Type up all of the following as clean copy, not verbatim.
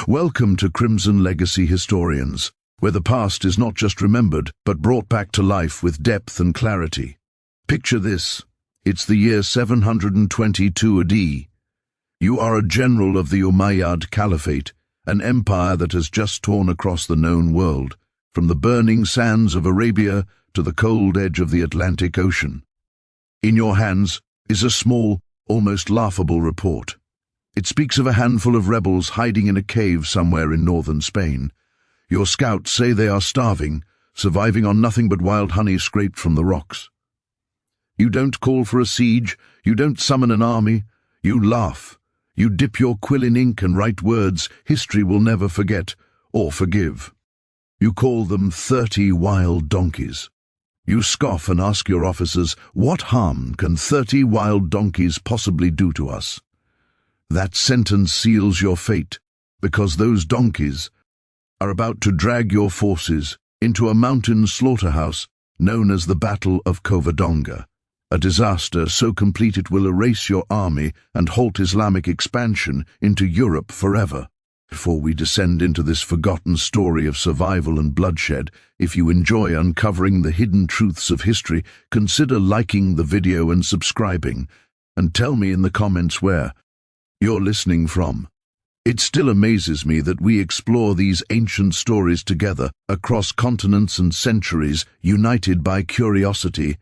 Welcome to Crimson Legacy Historians, where the past is not just remembered, but brought back to life with depth and clarity. Picture this. It's the year 722 AD. You are a general of the Umayyad Caliphate, an empire that has just torn across the known world, from the burning sands of Arabia to the cold edge of the Atlantic Ocean. In your hands is a small, almost laughable report. It speaks of a handful of rebels hiding in a cave somewhere in northern Spain. Your scouts say they are starving, surviving on nothing but wild honey scraped from the rocks. You don't call for a siege, you don't summon an army, you laugh. You dip your quill in ink and write words history will never forget or forgive. You call them 30 wild donkeys. You scoff and ask your officers, what harm can 30 wild donkeys possibly do to us? That sentence seals your fate, because those donkeys are about to drag your forces into a mountain slaughterhouse known as the Battle of Covadonga, a disaster so complete it will erase your army and halt Islamic expansion into Europe forever. Before we descend into this forgotten story of survival and bloodshed, if you enjoy uncovering the hidden truths of history, consider liking the video and subscribing, and tell me in the comments where you're listening from. It still amazes me that we explore these ancient stories together across continents and centuries, united by curiosity.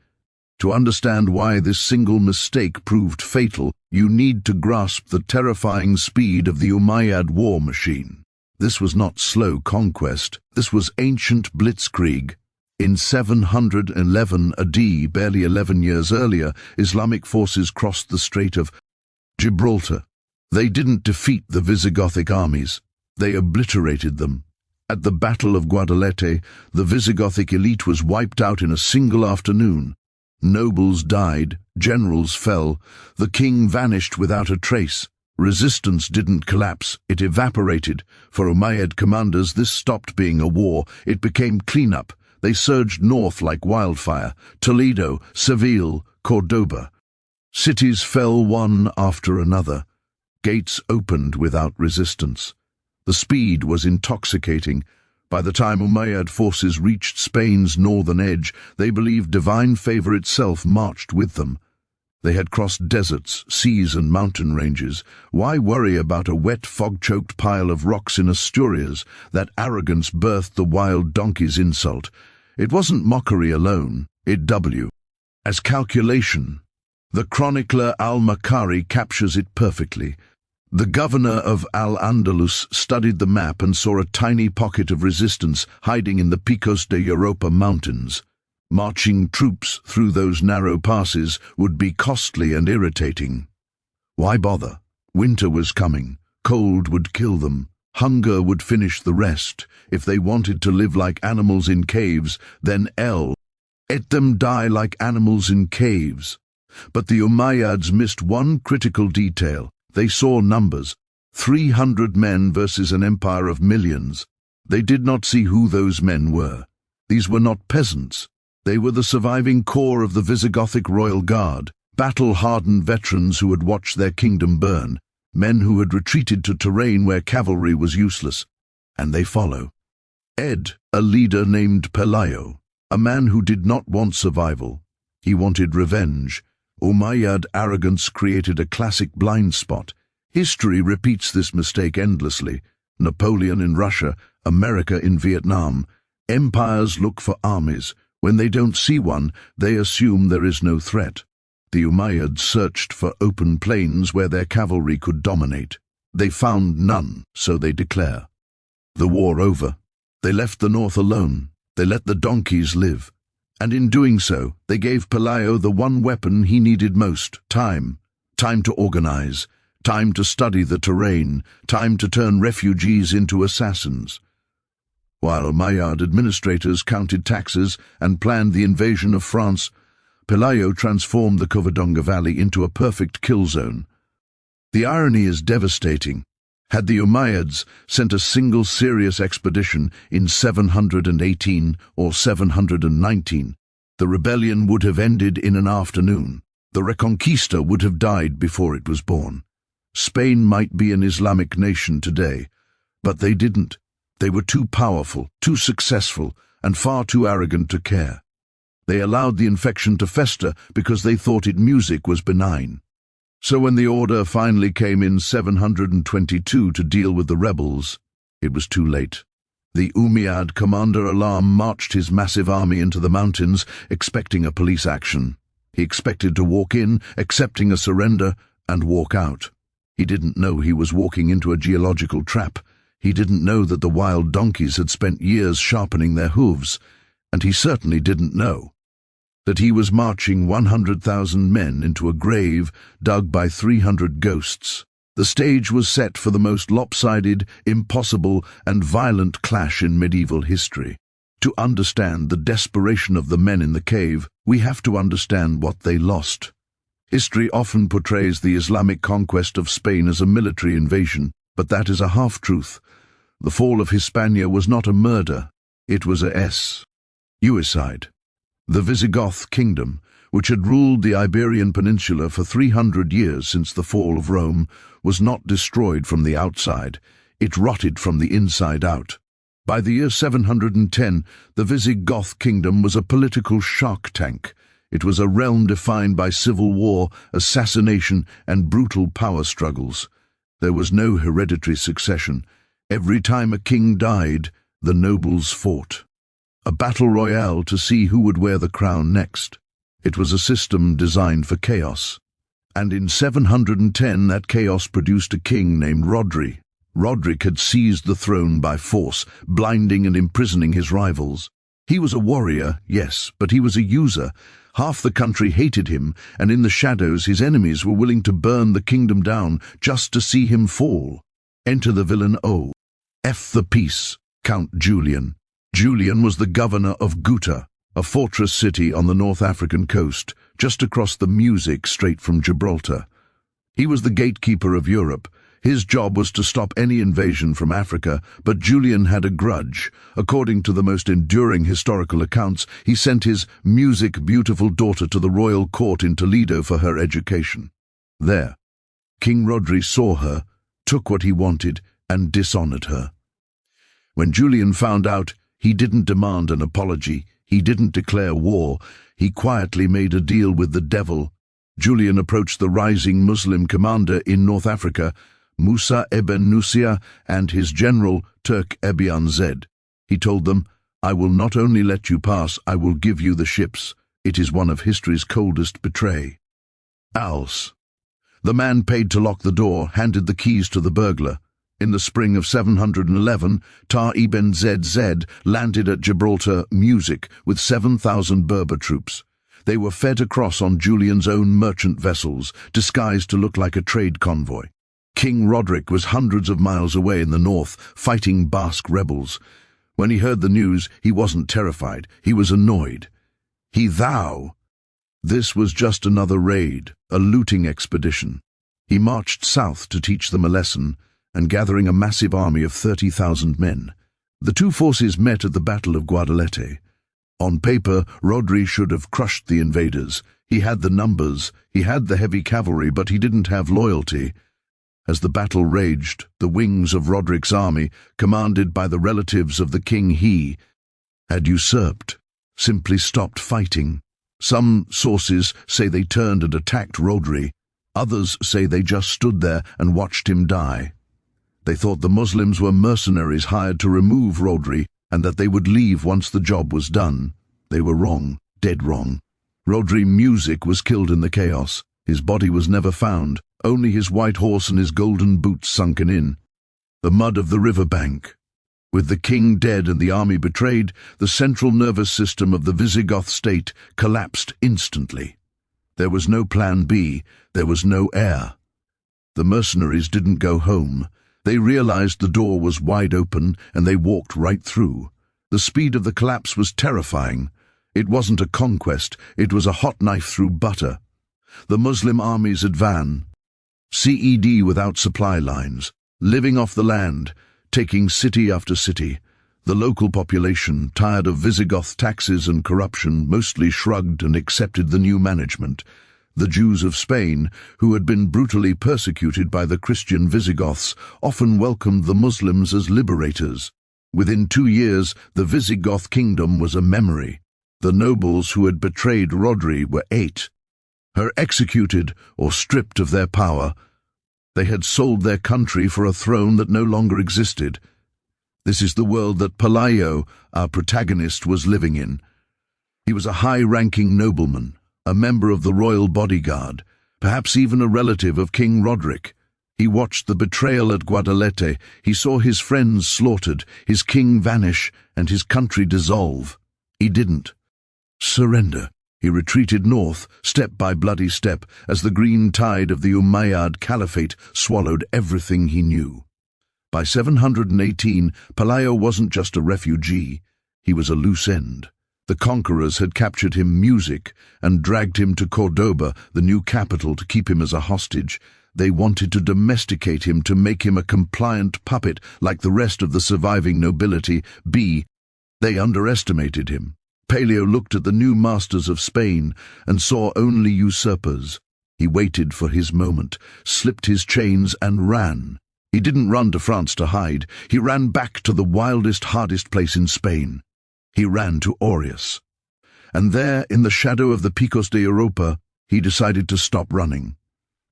To understand why this single mistake proved fatal, you need to grasp the terrifying speed of the Umayyad war machine. This was not slow conquest, this was ancient blitzkrieg. In 711 AD, barely 11 years earlier, Islamic forces crossed the Strait of Gibraltar. They didn't defeat the Visigothic armies, they obliterated them. At the Battle of Guadalete, the Visigothic elite was wiped out in a single afternoon. Nobles died, generals fell, the king vanished without a trace. Resistance didn't collapse, it evaporated. For Umayyad commanders, this stopped being a war, it became cleanup. They surged north like wildfire, Toledo, Seville, Cordoba. Cities fell one after another. Gates opened without resistance. The speed was intoxicating. By the time Umayyad forces reached Spain's northern edge, they believed divine favor itself marched with them. They had crossed deserts, seas and mountain ranges. Why worry about a wet, fog-choked pile of rocks in Asturias? That arrogance birthed the wild donkey's insult. It wasn't mockery alone, it as calculation. The chronicler Al-Makari captures it perfectly. The governor of Al-Andalus studied the map and saw a tiny pocket of resistance hiding in the Picos de Europa mountains. Marching troops through those narrow passes would be costly and irritating. Why bother? Winter was coming. Cold would kill them. Hunger would finish the rest. If they wanted to live like animals in caves, then let them die like animals in caves. But the Umayyads missed one critical detail. They saw numbers, 300 men versus an empire of millions. They did not see who those men were. These were not peasants. They were the surviving core of the Visigothic royal guard, battle-hardened veterans who had watched their kingdom burn, men who had retreated to terrain where cavalry was useless. And they follow. A leader named Pelayo, a man who did not want survival. He wanted revenge. Umayyad arrogance created a classic blind spot. History repeats this mistake endlessly. Napoleon in Russia, America in Vietnam. Empires look for armies. When they don't see one, they assume there is no threat. The Umayyads searched for open plains where their cavalry could dominate. They found none, so they declare the war over. They left the north alone. They let the donkeys live. And in doing so, they gave Pelayo the one weapon he needed most, time. Time to organize, time to study the terrain, time to turn refugees into assassins. While Umayyad administrators counted taxes and planned the invasion of France, Pelayo transformed the Covadonga Valley into a perfect kill zone. The irony is devastating. Had the Umayyads sent a single serious expedition in 718 or 719, the rebellion would have ended in an afternoon. The Reconquista would have died before it was born. Spain might be an Islamic nation today, But they didn't. They were too powerful, too successful, and far too arrogant to care. They allowed the infection to fester because they thought music was benign. So when the order finally came in 722 to deal with the rebels, it was too late. The Umayyad commander Alam marched his massive army into the mountains, expecting a police action. He expected to walk in, accepting a surrender, and walk out. He didn't know he was walking into a geological trap. He didn't know that the wild donkeys had spent years sharpening their hooves, and he certainly didn't know that he was marching 100,000 men into a grave dug by 300 ghosts. The stage was set for the most lopsided, impossible, and violent clash in medieval history. To understand the desperation of the men in the cave, we have to understand what they lost. History often portrays the Islamic conquest of Spain as a military invasion, but that is a half-truth. The fall of Hispania was not a murder, it was a suicide. The Visigoth kingdom, which had ruled the Iberian Peninsula for 300 years since the fall of Rome, was not destroyed from the outside, it rotted from the inside out. By the year 710, the Visigoth kingdom was a political shark tank. It was a realm defined by civil war, assassination, and brutal power struggles. There was no hereditary succession. Every time a king died, the nobles fought. A battle royale to see who would wear the crown next. It was a system designed for chaos. And in 710 that chaos produced a king named Rodri. Roderick had seized the throne by force, blinding and imprisoning his rivals. He was a warrior, yes, but he was a user. Half the country hated him, and in the shadows his enemies were willing to burn the kingdom down just to see him fall. Enter the villain the peace, Count Julian. Julian was the governor of Ghouta, a fortress city on the North African coast, just across the Music Strait from Gibraltar. He was the gatekeeper of Europe. His job was to stop any invasion from Africa, but Julian had a grudge. According to the most enduring historical accounts, he sent his beautiful daughter to the royal court in Toledo for her education. There, King Rodri saw her, took what he wanted, and dishonored her. When Julian found out, he didn't demand an apology, he didn't declare war, he quietly made a deal with the devil. Julian approached the rising Muslim commander in North Africa, Musa ibn Nusia, and his general, Turk Ebyan Zed. He told them, "I will not only let you pass, I will give you the ships. It is one of history's coldest betray." Als. The man paid to lock the door handed the keys to the burglar. In the spring of 711, Tar ibn Zed landed at Gibraltar Music with 7,000 Berber troops. They were fed across on Julian's own merchant vessels, disguised to look like a trade convoy. King Roderick was hundreds of miles away in the north, fighting Basque rebels. When he heard the news, he wasn't terrified, he was annoyed. This was just another raid, a looting expedition. He marched south to teach them a lesson, and gathering a massive army of 30,000 men. The two forces met at the Battle of Guadalete. On paper, Rodri should have crushed the invaders. He had the numbers, he had the heavy cavalry, but he didn't have loyalty. As the battle raged, the wings of Roderick's army, commanded by the relatives of the king he had usurped, simply stopped fighting. Some sources say they turned and attacked Rodri. Others say they just stood there and watched him die. They thought the Muslims were mercenaries hired to remove Rodri and that they would leave once the job was done. They were wrong, dead wrong. Rodri Music was killed in the chaos. His body was never found, only his white horse and his golden boots sunken in the mud of the riverbank. With the king dead and the army betrayed, the central nervous system of the Visigoth state collapsed instantly. There was no plan B, there was no heir. The mercenaries didn't go home. They realized the door was wide open, and they walked right through. The speed of the collapse was terrifying. It wasn't a conquest, it was a hot knife through butter. The Muslim armies advanced, without supply lines, living off the land, taking city after city. The local population, tired of Visigoth taxes and corruption, mostly shrugged and accepted the new management. The Jews of Spain, who had been brutally persecuted by the Christian Visigoths, often welcomed the Muslims as liberators. Within 2 years, the Visigoth kingdom was a memory. The nobles who had betrayed Rodri were 8. Her executed or stripped of their power. They had sold their country for a throne that no longer existed. This is the world that Pelayo, our protagonist, was living in. He was a high-ranking nobleman, a member of the royal bodyguard, perhaps even a relative of King Roderick. He watched the betrayal at Guadalete. He saw his friends slaughtered, his king vanish, and his country dissolve. He didn't surrender. He retreated north, step by bloody step, as the green tide of the Umayyad Caliphate swallowed everything he knew. By 718, Pelayo wasn't just a refugee, he was a loose end. The conquerors had captured him music and dragged him to Cordoba, the new capital, to keep him as a hostage. They wanted to domesticate him, to make him a compliant puppet like the rest of the surviving nobility. They underestimated him. Pelayo looked at the new masters of Spain and saw only usurpers. He waited for his moment, slipped his chains and ran. He didn't run to France to hide. He ran back to the wildest, hardest place in Spain. He ran to Aureus. And there, in the shadow of the Picos de Europa, he decided to stop running.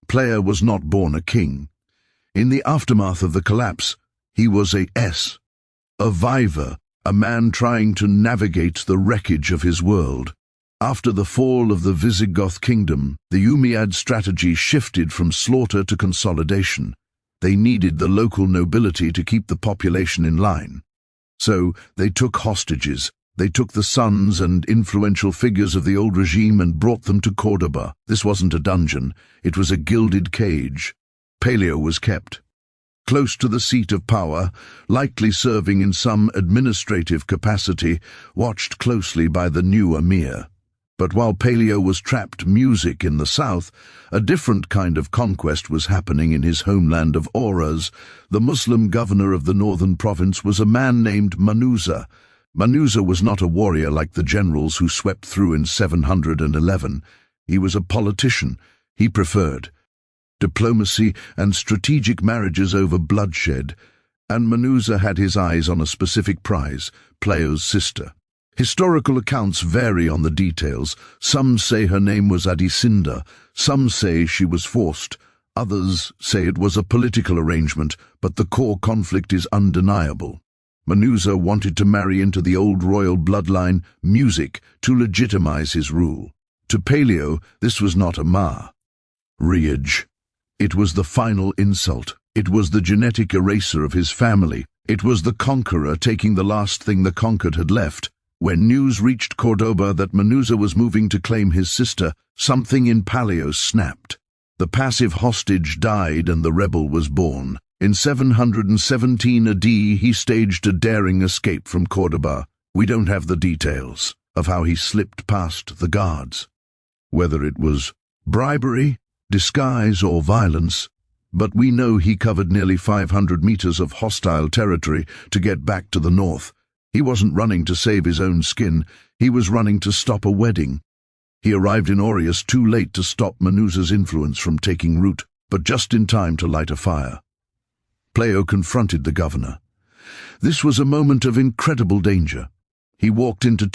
Pelayo was not born a king. In the aftermath of the collapse, he was a viver, a man trying to navigate the wreckage of his world. After the fall of the Visigoth kingdom, the Umayyad strategy shifted from slaughter to consolidation. They needed the local nobility to keep the population in line. So they took hostages. They took the sons and influential figures of the old regime and brought them to Cordoba. This wasn't a dungeon, it was a gilded cage. Pelayo was kept close to the seat of power, likely serving in some administrative capacity, watched closely by the new emir. But while Pelayo was trapped music in the south, a different kind of conquest was happening in his homeland of Auras. The Muslim governor of the northern province was a man named Manuza. Manuza was not a warrior like the generals who swept through in 711. He was a politician. He preferred diplomacy and strategic marriages over bloodshed, and Manuza had his eyes on a specific prize, Pelayo's sister. Historical accounts vary on the details. Some say her name was Adicinda, some say she was forced, others say it was a political arrangement, but the core conflict is undeniable. Manuza wanted to marry into the old royal bloodline, music, to legitimize his rule. To Pelayo, this was not a marriage. It was the final insult. It was the genetic eraser of his family. It was the conqueror taking the last thing the conquered had left. When news reached Cordoba that Manuza was moving to claim his sister, something in Pelayo snapped. The passive hostage died and the rebel was born. In 717 AD, he staged a daring escape from Cordoba. We don't have the details of how he slipped past the guards, whether it was bribery, disguise, or violence, but we know he covered nearly 500 meters of hostile territory to get back to the north. He wasn't running to save his own skin, he was running to stop a wedding. He arrived in Aureus too late to stop Manuza's influence from taking root, but just in time to light a fire. Pelayo confronted the governor. This was a moment of incredible danger. He walked into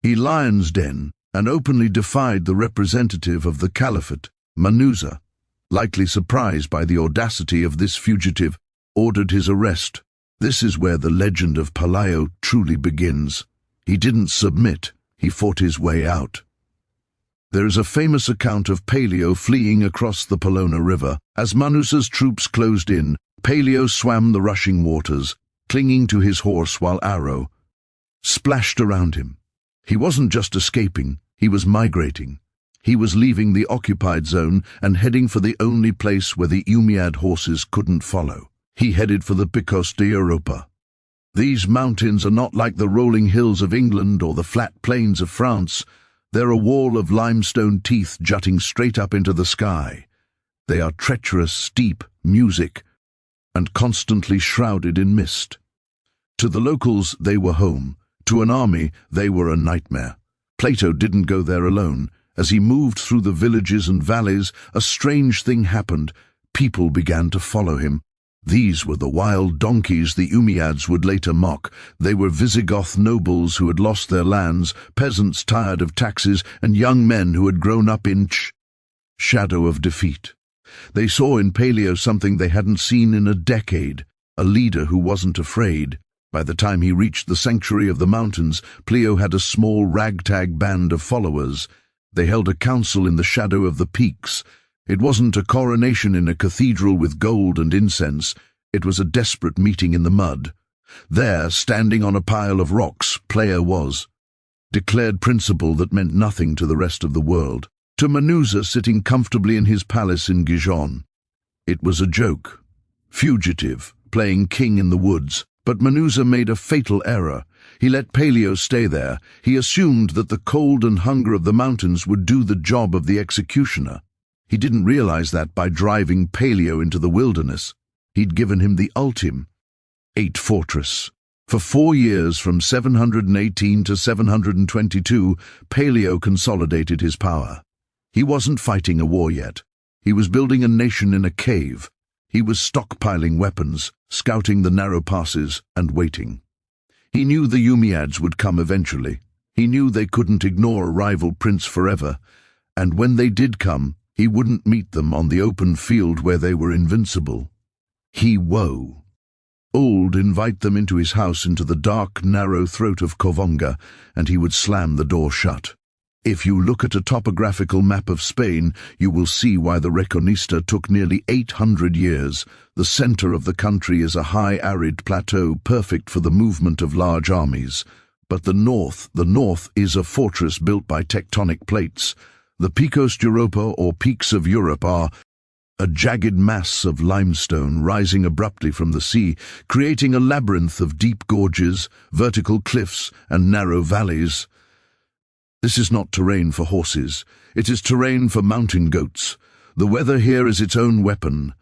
he lion's den and openly defied the representative of the Caliphate, Manuza. Likely surprised by the audacity of this fugitive, ordered his arrest. This is where the legend of Pelayo truly begins. He didn't submit, he fought his way out. There is a famous account of Pelayo fleeing across the Polona River. As Manuza's troops closed in, Pelayo swam the rushing waters, clinging to his horse while arrow splashed around him. He wasn't just escaping, he was migrating. He was leaving the occupied zone and heading for the only place where the Umayyad horses couldn't follow. He headed for the Picos de Europa. These mountains are not like the rolling hills of England or the flat plains of France. They're a wall of limestone teeth jutting straight up into the sky. They are treacherous, steep, music, and constantly shrouded in mist. To the locals, they were home. To an army, they were a nightmare. Plato didn't go there alone. As he moved through the villages and valleys, a strange thing happened. People began to follow him. These were the wild donkeys the Umayyads would later mock. They were Visigoth nobles who had lost their lands, peasants tired of taxes, and young men who had grown up in shadow of defeat. They saw in Pelayo something they hadn't seen in a decade, a leader who wasn't afraid. By the time he reached the sanctuary of the mountains, Pelayo had a small ragtag band of followers. They held a council in the shadow of the peaks. It wasn't a coronation in a cathedral with gold and incense. It was a desperate meeting in the mud. There, standing on a pile of rocks, Pelayo was. Declared principle that meant nothing to the rest of the world. To Manuza sitting comfortably in his palace in Gijon. It was a joke. Fugitive, playing king in the woods. But Manuza made a fatal error. He let Pelayo stay there. He assumed that the cold and hunger of the mountains would do the job of the executioner. He didn't realize that by driving Pelayo into the wilderness. He'd given him the ultimate fortress. For 4 years, from 718 to 722, Pelayo consolidated his power. He wasn't fighting a war yet. He was building a nation in a cave. He was stockpiling weapons, scouting the narrow passes, and waiting. He knew the Umayyads would come eventually. He knew they couldn't ignore a rival prince forever. And when they did come, he wouldn't meet them on the open field where they were invincible. Old invite them into his house into the dark, narrow throat of Covadonga, and he would slam the door shut. If you look at a topographical map of Spain, you will see why the Reconquista took nearly 800 years. The center of the country is a high arid plateau perfect for the movement of large armies. But the north is a fortress built by tectonic plates. The Picos d'Europa, or Peaks of Europe, are a jagged mass of limestone rising abruptly from the sea, creating a labyrinth of deep gorges, vertical cliffs, and narrow valleys. This is not terrain for horses. It is terrain for mountain goats. The weather here is its own weapon.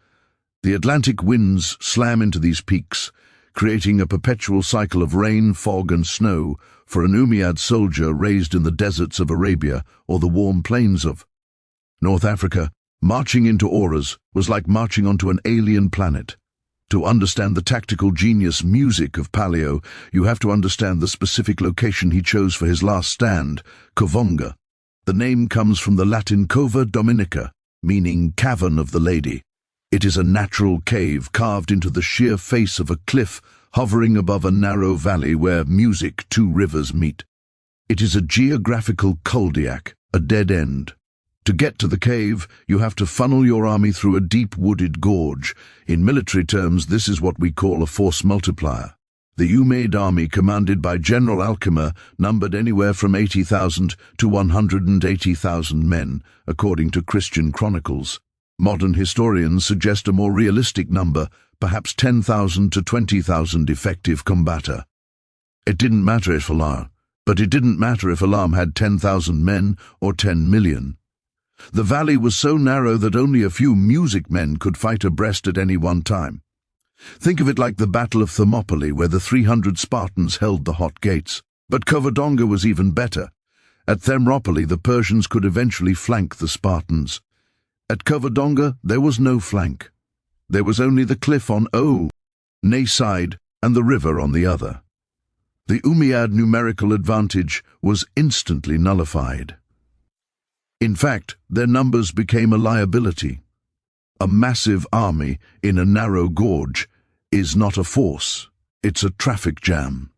The Atlantic winds slam into these peaks, creating a perpetual cycle of rain, fog, and snow for an Umayyad soldier raised in the deserts of Arabia or the warm plains of North Africa. Marching into Auras was like marching onto an alien planet. To understand the tactical genius music of Pelayo, you have to understand the specific location he chose for his last stand, Covadonga. The name comes from the Latin cova dominica, meaning cavern of the lady. It is a natural cave carved into the sheer face of a cliff, hovering above a narrow valley where two rivers meet. It is a geographical cul-de-sac, a dead end. To get to the cave, you have to funnel your army through a deep wooded gorge. In military terms, this is what we call a force multiplier. The Umayyad army, commanded by General Alchemar, numbered anywhere from 80,000 to 180,000 men, according to Christian chronicles. Modern historians suggest a more realistic number, perhaps 10,000 to 20,000 effective combatant. It didn't matter if Alam had 10,000 men or 10 million. The valley was so narrow that only a few music men could fight abreast at any one time. Think of it like the Battle of Thermopylae, where the 300 Spartans held the hot gates. But Covadonga was even better. At Thermopylae, the Persians could eventually flank the Spartans. At Covadonga, there was no flank. There was only the cliff on one side and the river on the other. The Umayyad numerical advantage was instantly nullified. In fact, their numbers became a liability. A massive army in a narrow gorge is not a force, it's a traffic jam.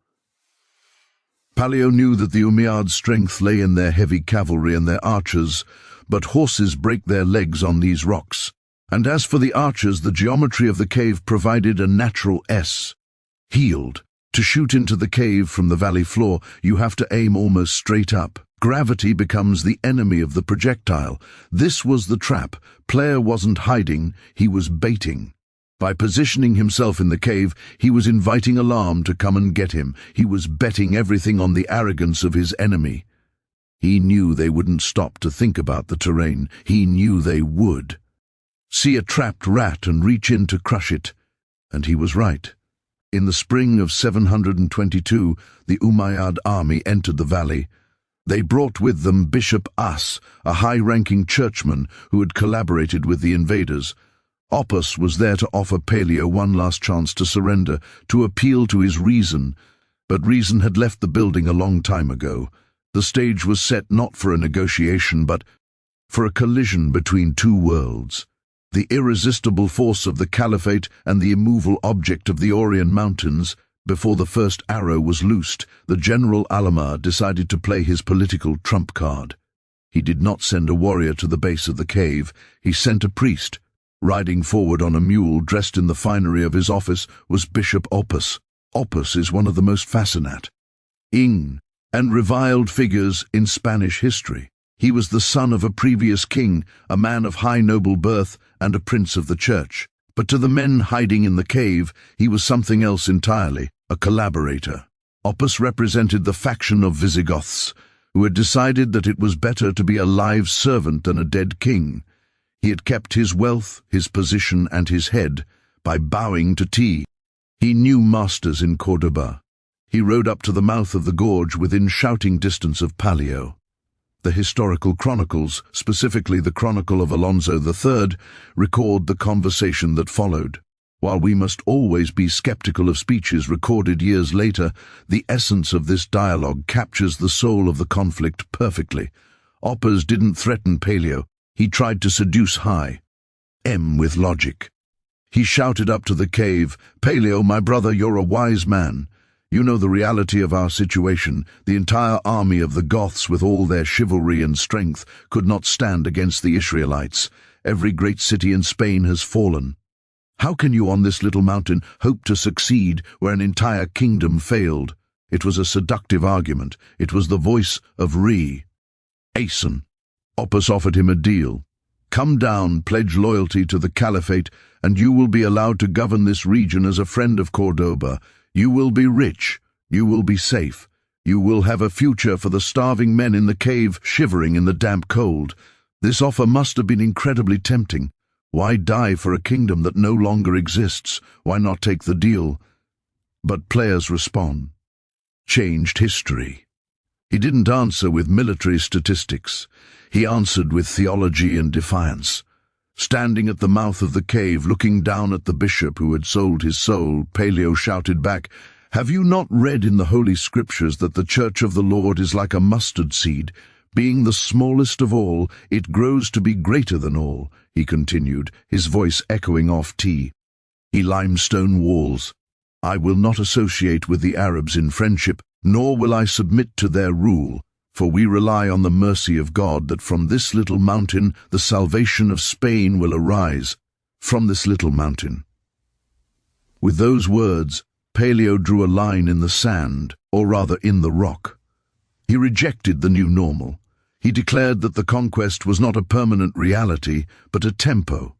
Pelayo knew that the Umayyad strength lay in their heavy cavalry and their archers, but horses break their legs on these rocks. And as for the archers, the geometry of the cave provided a natural healed. To shoot into the cave from the valley floor, you have to aim almost straight up. Gravity becomes the enemy of the projectile. This was the trap. Pelayo wasn't hiding, he was baiting. By positioning himself in the cave, he was inviting alarm to come and get him. He was betting everything on the arrogance of his enemy. He knew they wouldn't stop to think about the terrain. He knew they would. See a trapped rat and reach in to crush it. And he was right. In the spring of 722, the Umayyad army entered the valley. They brought with them Bishop As, a high-ranking churchman who had collaborated with the invaders. Oppas was there to offer Pelayo one last chance to surrender, to appeal to his reason. But reason had left the building a long time ago. The stage was set not for a negotiation, but for a collision between two worlds. The irresistible force of the Caliphate and the immovable object of the Orient Mountains. Before the first arrow was loosed, the General Alamar decided to play his political trump card. He did not send a warrior to the base of the cave. He sent a priest. Riding forward on a mule dressed in the finery of his office was Bishop Oppas. Oppas is one of the most fascinating and reviled figures in Spanish history. He was the son of a previous king, a man of high noble birth and a prince of the church. But to the men hiding in the cave, he was something else entirely, a collaborator. Oppas represented the faction of Visigoths, who had decided that it was better to be a live servant than a dead king. He had kept his wealth, his position, and his head by bowing to tea. He knew masters in Cordoba. He rode up to the mouth of the gorge within shouting distance of Pelayo. The historical chronicles, specifically the Chronicle of Alonso III, record the conversation that followed. While we must always be skeptical of speeches recorded years later, the essence of this dialogue captures the soul of the conflict perfectly. Oppas didn't threaten Pelayo. He tried to seduce with logic. He shouted up to the cave, "Pelayo, my brother, you're a wise man. You know the reality of our situation. The entire army of the Goths, with all their chivalry and strength, could not stand against the Israelites. Every great city in Spain has fallen. How can you on this little mountain hope to succeed where an entire kingdom failed?" It was a seductive argument. It was the voice of Asen. Oppas offered him a deal. "Come down, pledge loyalty to the Caliphate, and you will be allowed to govern this region as a friend of Cordoba. You will be rich. You will be safe. You will have a future for the starving men in the cave shivering in the damp cold." This offer must have been incredibly tempting. Why die for a kingdom that no longer exists? Why not take the deal? But players respond. Changed history. He didn't answer with military statistics. He answered with theology and defiance. Standing at the mouth of the cave, looking down at the bishop who had sold his soul, Pelayo shouted back, "Have you not read in the Holy Scriptures that the Church of the Lord is like a mustard seed? Being the smallest of all, it grows to be greater than all," he continued, his voice echoing off tea. "Limestone walls. I will not associate with the Arabs in friendship, nor will I submit to their rule. For we rely on the mercy of God that from this little mountain the salvation of Spain will arise. From this little mountain." With those words, Pelayo drew a line in the sand, or rather in the rock. He rejected the new normal. He declared that the conquest was not a permanent reality, but a tempo.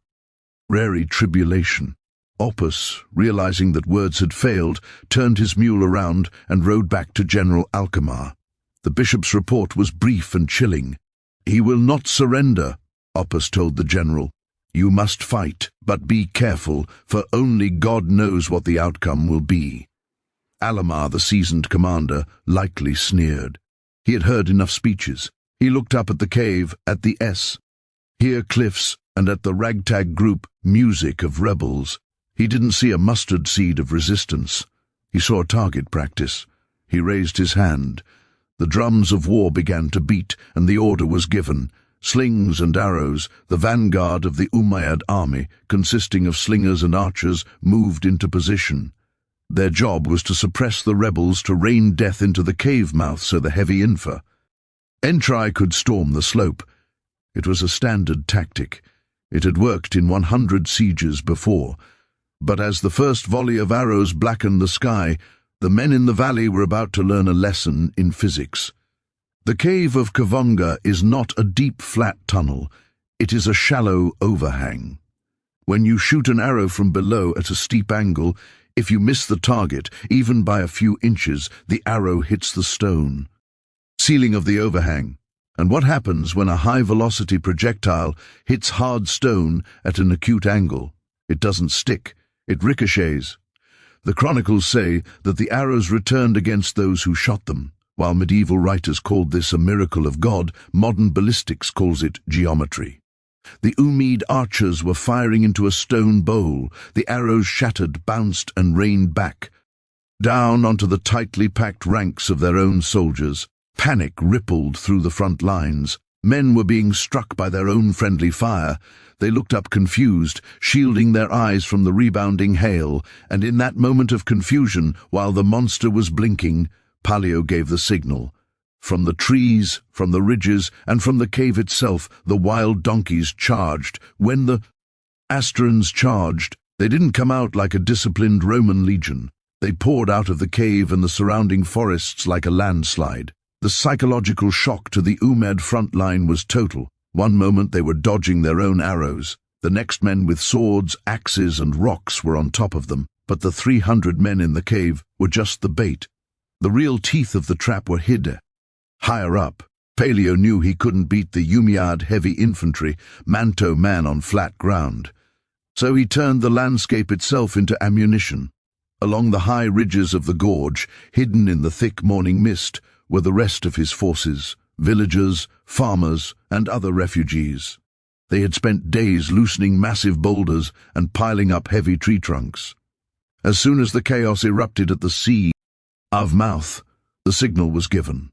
Rare tribulation. Oppas, realizing that words had failed, turned his mule around and rode back to General Alcamar. The bishop's report was brief and chilling. "He will not surrender," Oppas told the general. "You must fight, but be careful, for only God knows what the outcome will be." Alamar, the seasoned commander, lightly sneered. He had heard enough speeches. He looked up at the cave, at the here cliffs, and at the ragtag group, music of rebels. He didn't see a mustard seed of resistance. He saw target practice. He raised his hand. The drums of war began to beat, and the order was given. Slings and arrows, the vanguard of the Umayyad army, consisting of slingers and archers, moved into position. Their job was to suppress the rebels, to rain death into the cave mouth so the heavy entry could storm the slope. It was a standard tactic. It had worked in 100 sieges before. But as the first volley of arrows blackened the sky, the men in the valley were about to learn a lesson in physics. The cave of Covadonga is not a deep, flat tunnel. It is a shallow overhang. When you shoot an arrow from below at a steep angle, if you miss the target, even by a few inches, the arrow hits the stone ceiling of the overhang. And what happens when a high-velocity projectile hits hard stone at an acute angle? It doesn't stick. It ricochets. The chronicles say that the arrows returned against those who shot them, While medieval writers called this a miracle of God, modern ballistics calls it geometry. The Umayyad archers were firing into a stone bowl. The arrows shattered, bounced, and rained back, down onto the tightly packed ranks of their own soldiers. Panic rippled through the front lines. Men were being struck by their own friendly fire. They looked up confused, shielding their eyes from the rebounding hail, and in that moment of confusion, while the monster was blinking, Pelayo gave the signal. From the trees, from the ridges, and from the cave itself, the wild donkeys charged. When the Astrans charged, they didn't come out like a disciplined Roman legion. They poured out of the cave and the surrounding forests like a landslide. The psychological shock to the Umayyad front line was total. One moment they were dodging their own arrows. The next men with swords, axes, and rocks were on top of them. But the 300 men in the cave were just the bait. The real teeth of the trap were hid. Higher up, Pelayo knew he couldn't beat the Umayyad heavy infantry, man-to-man on flat ground. So he turned the landscape itself into ammunition. Along the high ridges of the gorge, hidden in the thick morning mist, were the rest of his forces, villagers, farmers, and other refugees. They had spent days loosening massive boulders and piling up heavy tree trunks. As soon as the chaos erupted at the sea of mouth, the signal was given.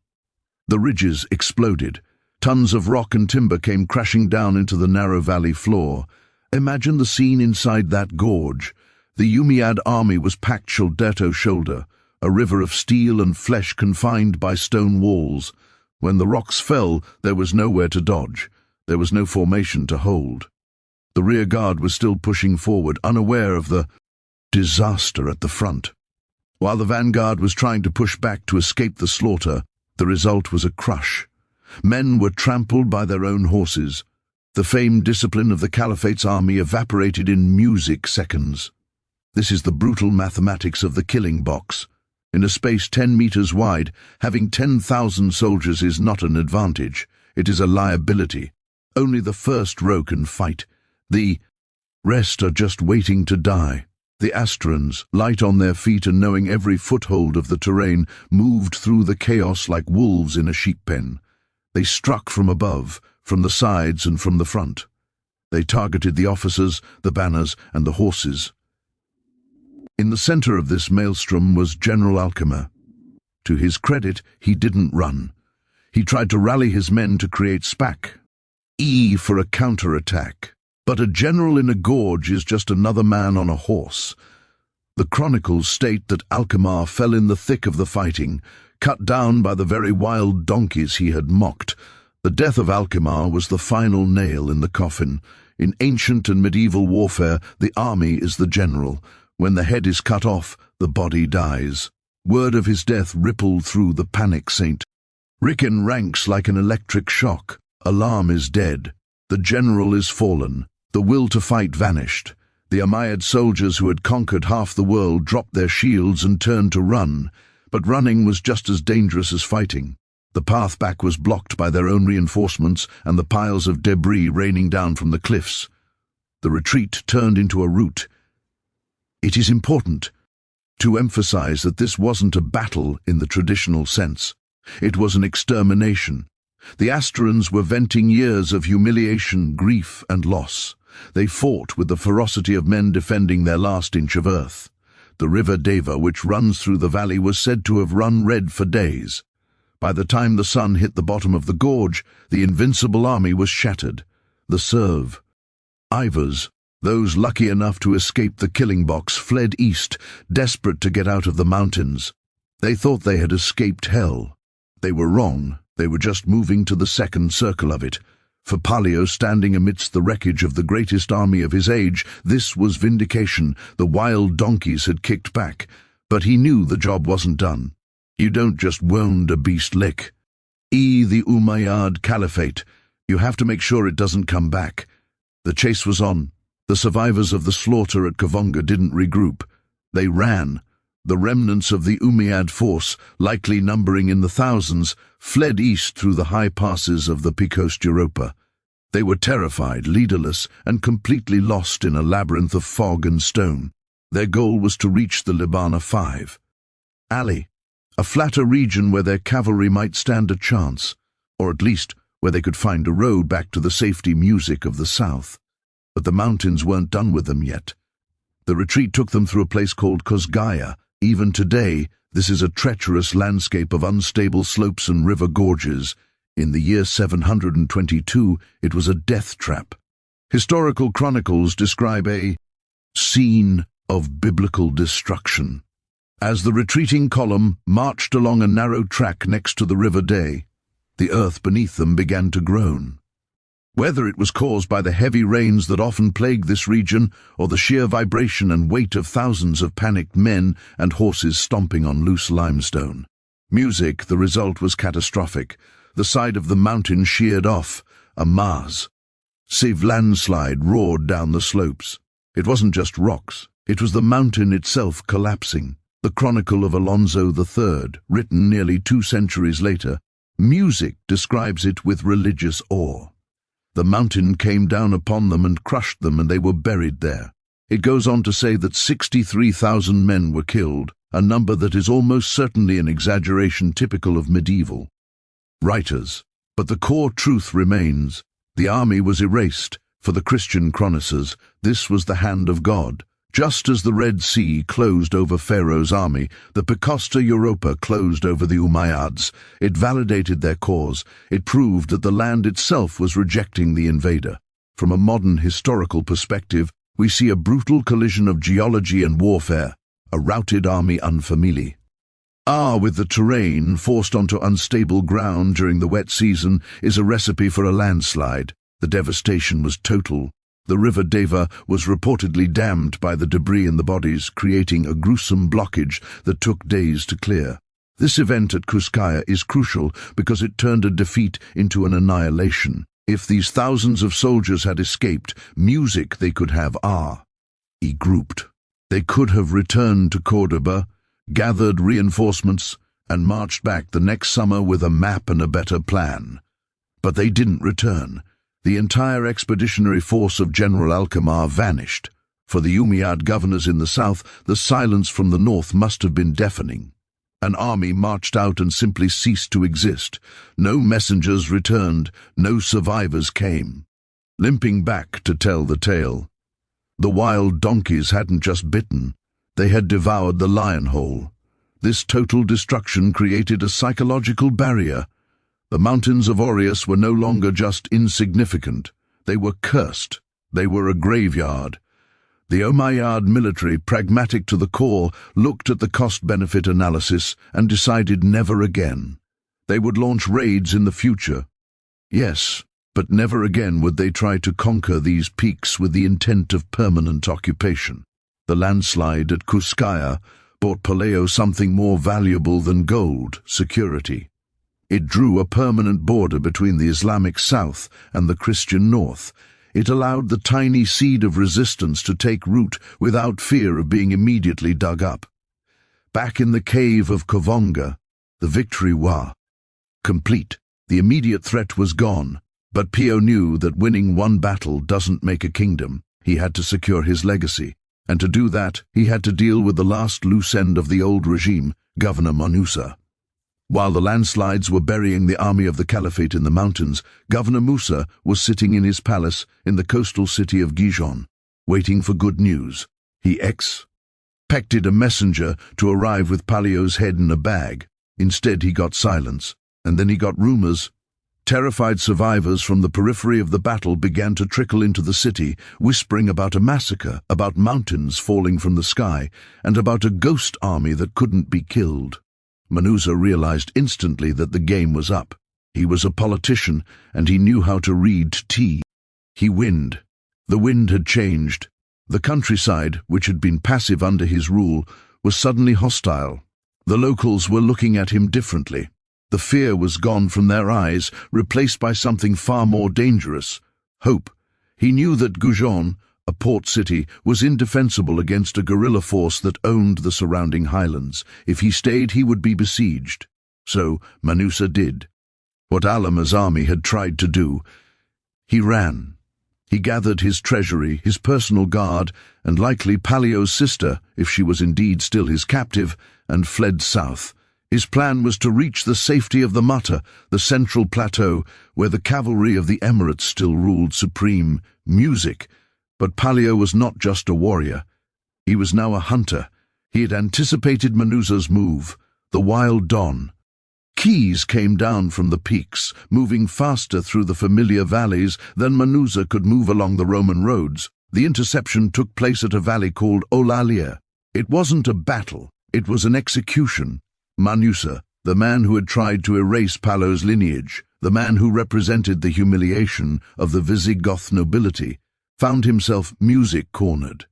The ridges exploded. Tons of rock and timber came crashing down into the narrow valley floor. Imagine the scene inside that gorge. The Umayyad army was packed shoulder to shoulder, a river of steel and flesh confined by stone walls. When the rocks fell, there was nowhere to dodge. There was no formation to hold. The rear guard was still pushing forward, unaware of the disaster at the front. While the vanguard was trying to push back to escape the slaughter, the result was a crush. Men were trampled by their own horses. The famed discipline of the Caliphate's army evaporated in music seconds. This is the brutal mathematics of the killing box. In a space 10 meters wide, having 10,000 soldiers is not an advantage. It is a liability. Only the first row can fight. The rest are just waiting to die. The Astrans, light on their feet and knowing every foothold of the terrain, moved through the chaos like wolves in a sheep pen. They struck from above, from the sides and from the front. They targeted the officers, the banners, and the horses. In the center of this maelstrom was General Alcima. To his credit, he didn't run. He tried to rally his men to create space for a counterattack. But a general in a gorge is just another man on a horse. The chronicles state that Alcima fell in the thick of the fighting, cut down by the very wild donkeys he had mocked. The death of Alcima was the final nail in the coffin. In ancient and medieval warfare, the army is the general. When the head is cut off, the body dies. Word of his death rippled through the panic saint. Ricken ranks like an electric shock. Alarm is dead. The general is fallen. The will to fight vanished. The Umayyad soldiers who had conquered half the world dropped their shields and turned to run. But running was just as dangerous as fighting. The path back was blocked by their own reinforcements and the piles of debris raining down from the cliffs. The retreat turned into a rout. It is important to emphasize that this wasn't a battle in the traditional sense. It was an extermination. The Astrans were venting years of humiliation, grief, and loss. They fought with the ferocity of men defending their last inch of earth. The river Deva, which runs through the valley, was said to have run red for days. By the time the sun hit the bottom of the gorge, the invincible army was shattered. The survivors, those lucky enough to escape the killing box, fled east, desperate to get out of the mountains. They thought they had escaped hell. They were wrong. They were just moving to the second circle of it. For Pelayo, standing amidst the wreckage of the greatest army of his age, this was vindication. The wild donkeys had kicked back, but he knew the job wasn't done. You don't just wound a beast lick. The Umayyad Caliphate. You have to make sure it doesn't come back. The chase was on. The survivors of the slaughter at Covadonga didn't regroup. They ran. The remnants of the Umayyad force, likely numbering in the thousands, fled east through the high passes of the Coast Europa. They were terrified, leaderless, and completely lost in a labyrinth of fog and stone. Their goal was to reach the Libana 5. Ali, a flatter region where their cavalry might stand a chance, or at least where they could find a road back to the safety music of the south. But the mountains weren't done with them yet. The retreat took them through a place called Cosgaya. Even today, this is a treacherous landscape of unstable slopes and river gorges. In the year 722, it was a death trap. Historical chronicles describe a scene of biblical destruction. As the retreating column marched along a narrow track next to the River Day, the earth beneath them began to groan. Whether it was caused by the heavy rains that often plagued this region, or the sheer vibration and weight of thousands of panicked men and horses stomping on loose limestone. Music, the result was catastrophic. The side of the mountain sheared off, a maze. Sieve landslide roared down the slopes. It wasn't just rocks, it was the mountain itself collapsing. The Chronicle of Alonso III, written nearly 2 centuries later, music describes it with religious awe. The mountain came down upon them and crushed them, and they were buried there. It goes on to say that 63,000 men were killed, a number that is almost certainly an exaggeration typical of medieval writers. But the core truth remains. The army was erased. For the Christian chroniclers, this was the hand of God. Just as the Red Sea closed over Pharaoh's army, the Precosta Europa closed over the Umayyads. It validated their cause. It proved that the land itself was rejecting the invader. From a modern historical perspective, we see a brutal collision of geology and warfare, a routed army unfamiliar. With the terrain forced onto unstable ground during the wet season is a recipe for a landslide. The devastation was total. The river Deva was reportedly dammed by the debris in the bodies, creating a gruesome blockage that took days to clear. This event at Cuscaya is crucial because it turned a defeat into an annihilation. If these thousands of soldiers had escaped, music they could have grouped. They could have returned to Cordoba, gathered reinforcements, and marched back the next summer with a map and a better plan. But they didn't return. The entire expeditionary force of General Alcamar vanished. For the Umayyad governors in the south, the silence from the north must have been deafening. An army marched out and simply ceased to exist. No messengers returned, no survivors came, limping back to tell the tale. The wild donkeys hadn't just bitten, they had devoured the lion hole. This total destruction created a psychological barrier. The mountains of Aureus were no longer just insignificant. They were cursed. They were a graveyard. The Umayyad military, pragmatic to the core, looked at the cost-benefit analysis and decided never again. They would launch raids in the future. Yes, but never again would they try to conquer these peaks with the intent of permanent occupation. The landslide at Cuscaya brought Pelayo something more valuable than gold: security. It drew a permanent border between the Islamic south and the Christian north. It allowed the tiny seed of resistance to take root without fear of being immediately dug up. Back in the cave of Covadonga, the victory was complete. The immediate threat was gone, but Pio knew that winning one battle doesn't make a kingdom. He had to secure his legacy, and to do that, he had to deal with the last loose end of the old regime, Governor Musa. While the landslides were burying the army of the Caliphate in the mountains, Governor Musa was sitting in his palace in the coastal city of Gijon, waiting for good news. He expected a messenger to arrive with Pelayo's head in a bag. Instead, he got silence, and then he got rumors. Terrified survivors from the periphery of the battle began to trickle into the city, whispering about a massacre, about mountains falling from the sky, and about a ghost army that couldn't be killed. Musa realized instantly that the game was up. He was a politician, and he knew how to read tea. The wind had changed. The countryside, which had been passive under his rule, was suddenly hostile. The locals were looking at him differently. The fear was gone from their eyes, replaced by something far more dangerous: hope. He knew that Gijon, a port city, was indefensible against a guerrilla force that owned the surrounding highlands. If he stayed, he would be besieged. So Musa did what Alamar's army had tried to do. He ran. He gathered his treasury, his personal guard, and likely Pelayo's sister, if she was indeed still his captive, and fled south. His plan was to reach the safety of the Mata, the central plateau, where the cavalry of the Emirates still ruled supreme. Music. But Pelayo was not just a warrior. He was now a hunter. He had anticipated Manuza's move, the wild dawn. Keys came down from the peaks, moving faster through the familiar valleys than Manuza could move along the Roman roads. The interception took place at a valley called Olalia. It wasn't a battle, it was an execution. Manuza, the man who had tried to erase Pelayo's lineage, the man who represented the humiliation of the Visigoth nobility, found himself music-cornered.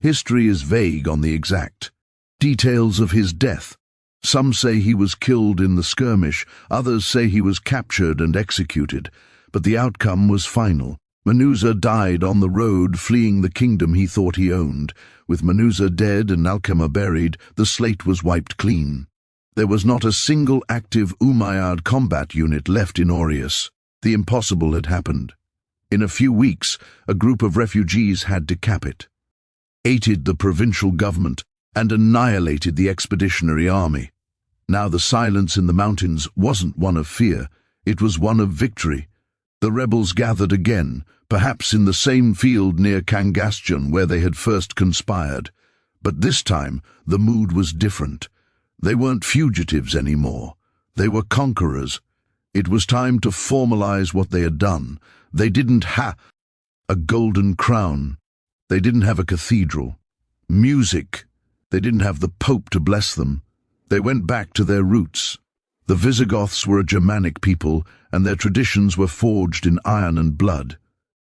History is vague on the exact details of his death. Some say he was killed in the skirmish, others say he was captured and executed, but the outcome was final. Manuza died on the road, fleeing the kingdom he thought he owned. With Manuza dead and Alkema buried, the slate was wiped clean. There was not a single active Umayyad combat unit left in Aureus. The impossible had happened. In a few weeks, a group of refugees had decapitated the provincial government and annihilated the expeditionary army. Now the silence in the mountains wasn't one of fear, it was one of victory. The rebels gathered again, perhaps in the same field near Kangastion where they had first conspired. But this time, the mood was different. They weren't fugitives anymore. They were conquerors. It was time to formalize what they had done. They didn't have a golden crown. They didn't have a cathedral. Music. They didn't have the Pope to bless them. They went back to their roots. The Visigoths were a Germanic people, and their traditions were forged in iron and blood.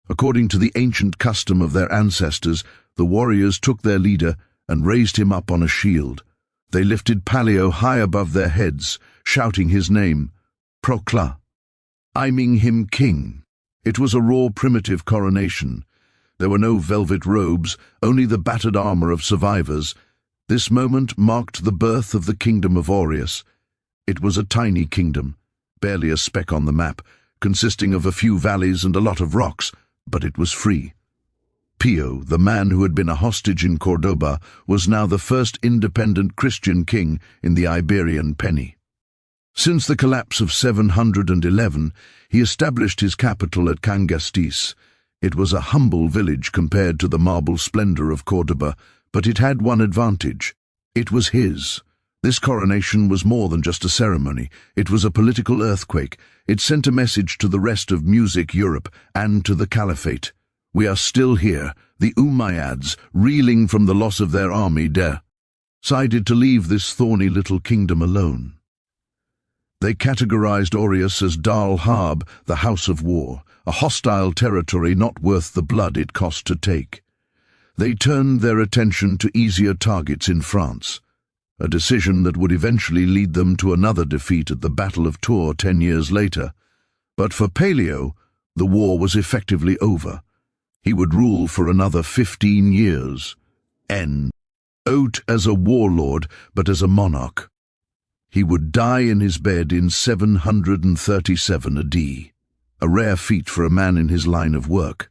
According to the ancient custom of their ancestors, the warriors took their leader and raised him up on a shield. They lifted Pelayo high above their heads, shouting his name, proclaiming him king. It was a raw, primitive coronation. There were no velvet robes, only the battered armor of survivors. This moment marked the birth of the kingdom of Aureus. It was a tiny kingdom, barely a speck on the map, consisting of a few valleys and a lot of rocks, but it was free. Pio, the man who had been a hostage in Cordoba, was now the first independent Christian king in the Iberian Penny. Since the collapse of 711, he established his capital at Kangastis. It was a humble village compared to the marble splendor of Cordoba, but it had one advantage. It was his. This coronation was more than just a ceremony. It was a political earthquake. It sent a message to the rest of music Europe and to the Caliphate. We are still here. The Umayyads, reeling from the loss of their army, decided to leave this thorny little kingdom alone. They categorized Aureus as Dal Harb, the House of War, a hostile territory not worth the blood it cost to take. They turned their attention to easier targets in France, a decision that would eventually lead them to another defeat at the Battle of Tours 10 years later. But for Pelayo, the war was effectively over. He would rule for another 15 years. Not as a warlord, but as a monarch. He would die in his bed in 737 AD, a rare feat for a man in his line of work.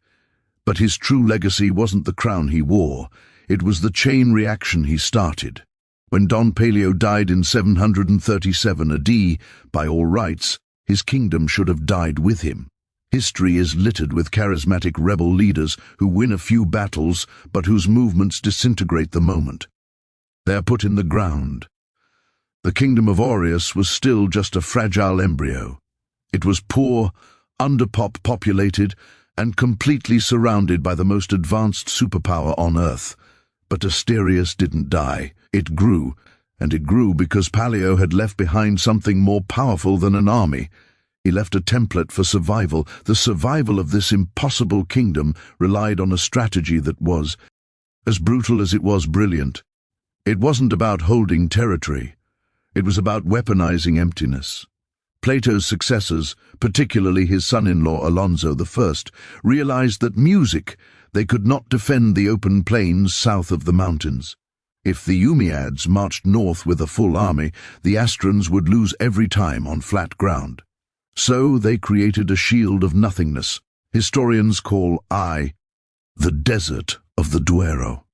But his true legacy wasn't the crown he wore, it was the chain reaction he started. When Don Pelayo died in 737 AD, by all rights, his kingdom should have died with him. History is littered with charismatic rebel leaders who win a few battles but whose movements disintegrate the moment. They are put in the ground. The kingdom of Aureus was still just a fragile embryo. It was poor, underpopulated, and completely surrounded by the most advanced superpower on Earth. But Asterius didn't die. It grew, and it grew because Pelayo had left behind something more powerful than an army. He left a template for survival. The survival of this impossible kingdom relied on a strategy that was as brutal as it was brilliant. It wasn't about holding territory. It was about weaponizing emptiness. Plato's successors, particularly his son-in-law Alonso I, realized that they could not defend the open plains south of the mountains. If the Umayyads marched north with a full army, the Astrans would lose every time on flat ground. So they created a shield of nothingness. Historians call the desert of the Duero.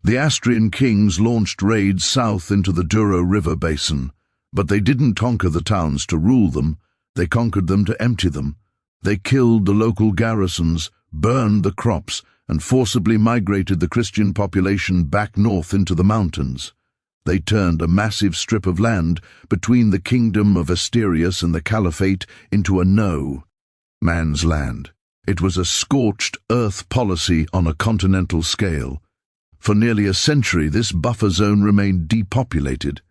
The Astrian kings launched raids south into the Douro River basin. But they didn't conquer the towns to rule them, they conquered them to empty them. They killed the local garrisons, burned the crops, and forcibly migrated the Christian population back north into the mountains. They turned a massive strip of land between the kingdom of Asterius and the Caliphate into a no-man's land. It was a scorched earth policy on a continental scale. For nearly a century, this buffer zone remained depopulated.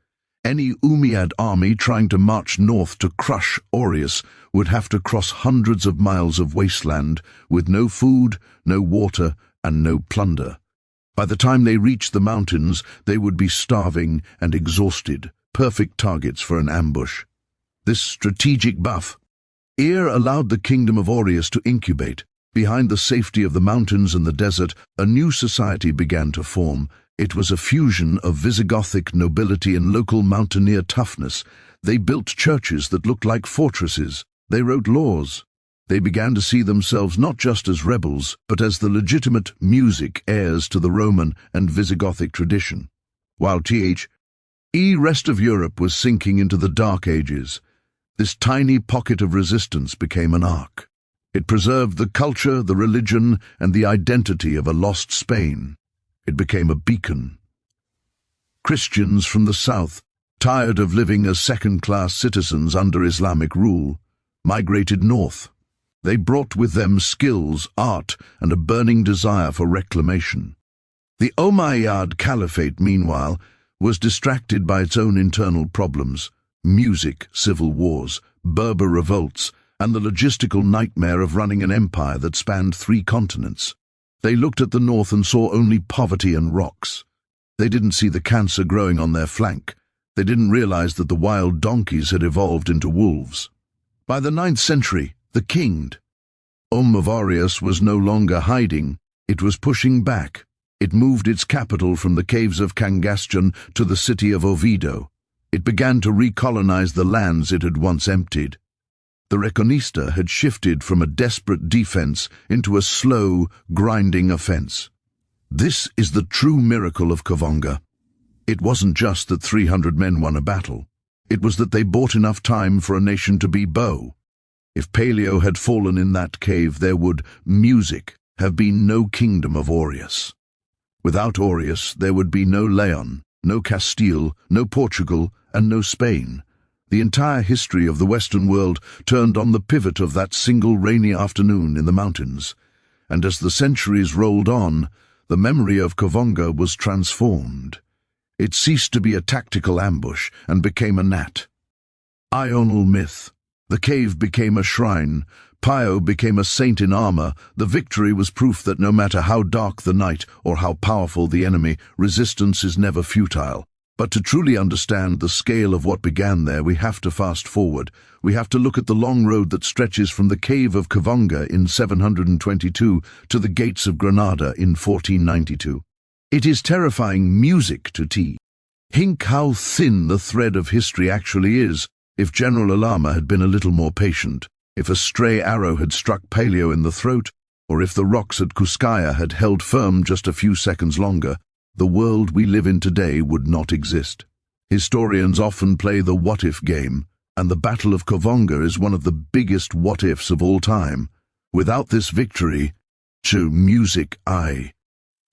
Any Umayyad army trying to march north to crush Aureus would have to cross hundreds of miles of wasteland with no food, no water, and no plunder. By the time they reached the mountains, they would be starving and exhausted, perfect targets for an ambush. This strategic buff allowed the kingdom of Aureus to incubate. Behind the safety of the mountains and the desert, a new society began to form. It was a fusion of Visigothic nobility and local mountaineer toughness. They built churches that looked like fortresses. They wrote laws. They began to see themselves not just as rebels, but as the legitimate music heirs to the Roman and Visigothic tradition. While the rest of Europe was sinking into the Dark Ages, this tiny pocket of resistance became an ark. It preserved the culture, the religion, and the identity of a lost Spain. It became a beacon. Christians from the south, tired of living as second-class citizens under Islamic rule, migrated north. They brought with them skills, art, and a burning desire for reclamation. The Umayyad Caliphate, meanwhile, was distracted by its own internal problems: music, civil wars, Berber revolts, and the logistical nightmare of running an empire that spanned 3 continents. They looked at the north and saw only poverty and rocks. They didn't see the cancer growing on their flank. They didn't realize that the wild donkeys had evolved into wolves. By the 9th century, the kingdom of Aureus was no longer hiding. It was pushing back. It moved its capital from the caves of Cangastion to the city of Oviedo. It began to recolonize the lands it had once emptied. The Reconquista had shifted from a desperate defense into a slow, grinding offense. This is the true miracle of Covadonga. It wasn't just that 300 men won a battle. It was that they bought enough time for a nation to be bow. If Pelayo had fallen in that cave, there would, music, have been no kingdom of Aureus. Without Aureus, there would be no Leon, no Castile, no Portugal, and no Spain. The entire history of the Western world turned on the pivot of that single rainy afternoon in the mountains. And as the centuries rolled on, the memory of Covadonga was transformed. It ceased to be a tactical ambush and became a ional myth. The cave became a shrine. Pelayo became a saint in armor. The victory was proof that no matter how dark the night or how powerful the enemy, resistance is never futile. But to truly understand the scale of what began there, we have to fast forward. We have to look at the long road that stretches from the cave of Covadonga in 722 to the gates of Granada in 1492. It is terrifying music to think how thin the thread of history actually is. If General Alama had been a little more patient, if a stray arrow had struck Pelayo in the throat, or if the rocks at Cuscaya had held firm just a few seconds longer, the world we live in today would not exist. Historians often play the what-if game, and the Battle of Covadonga is one of the biggest what-ifs of all time. Without this victory,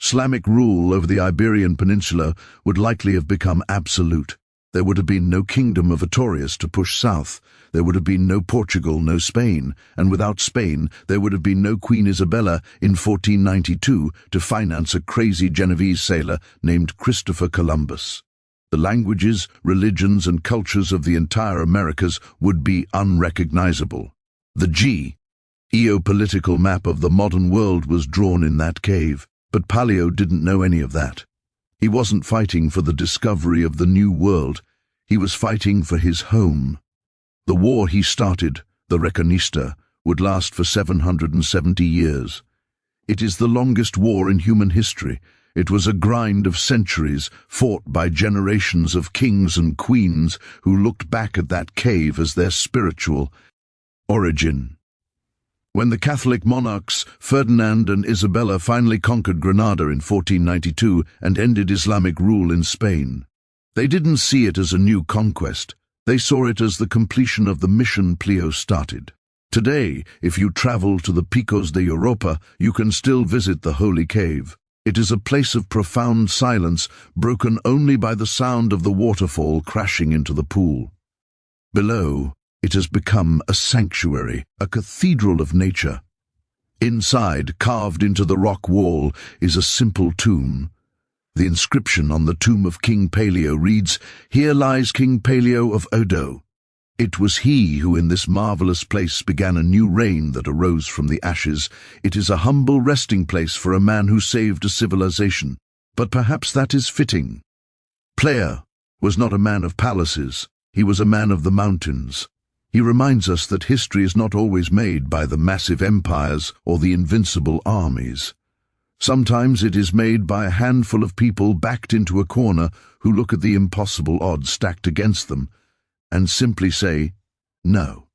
Islamic rule over the Iberian Peninsula would likely have become absolute. There would have been no kingdom of Aureus to push south. There would have been no Portugal, no Spain, and without Spain, there would have been no Queen Isabella in 1492 to finance a crazy Genovese sailor named Christopher Columbus. The languages, religions, and cultures of the entire Americas would be unrecognizable. The geopolitical map of the modern world was drawn in that cave, but Pelayo didn't know any of that. He wasn't fighting for the discovery of the new world. He was fighting for his home. The war he started, the Reconquista, would last for 770 years. It is the longest war in human history. It was a grind of centuries, fought by generations of kings and queens who looked back at that cave as their spiritual origin. When the Catholic monarchs Ferdinand and Isabella finally conquered Granada in 1492 and ended Islamic rule in Spain, they didn't see it as a new conquest. They saw it as the completion of the mission Pelayo started. Today, if you travel to the Picos de Europa, you can still visit the Holy Cave. It is a place of profound silence, broken only by the sound of the waterfall crashing into the pool. Below, it has become a sanctuary, a cathedral of nature. Inside, carved into the rock wall, is a simple tomb. The inscription on the tomb of King Pelayo reads, "Here lies King Pelayo of Odo." It was he who in this marvelous place began a new reign that arose from the ashes. It is a humble resting place for a man who saved a civilization. But perhaps that is fitting. Pelayo was not a man of palaces. He was a man of the mountains. He reminds us that history is not always made by the massive empires or the invincible armies. Sometimes it is made by a handful of people backed into a corner who look at the impossible odds stacked against them and simply say, no.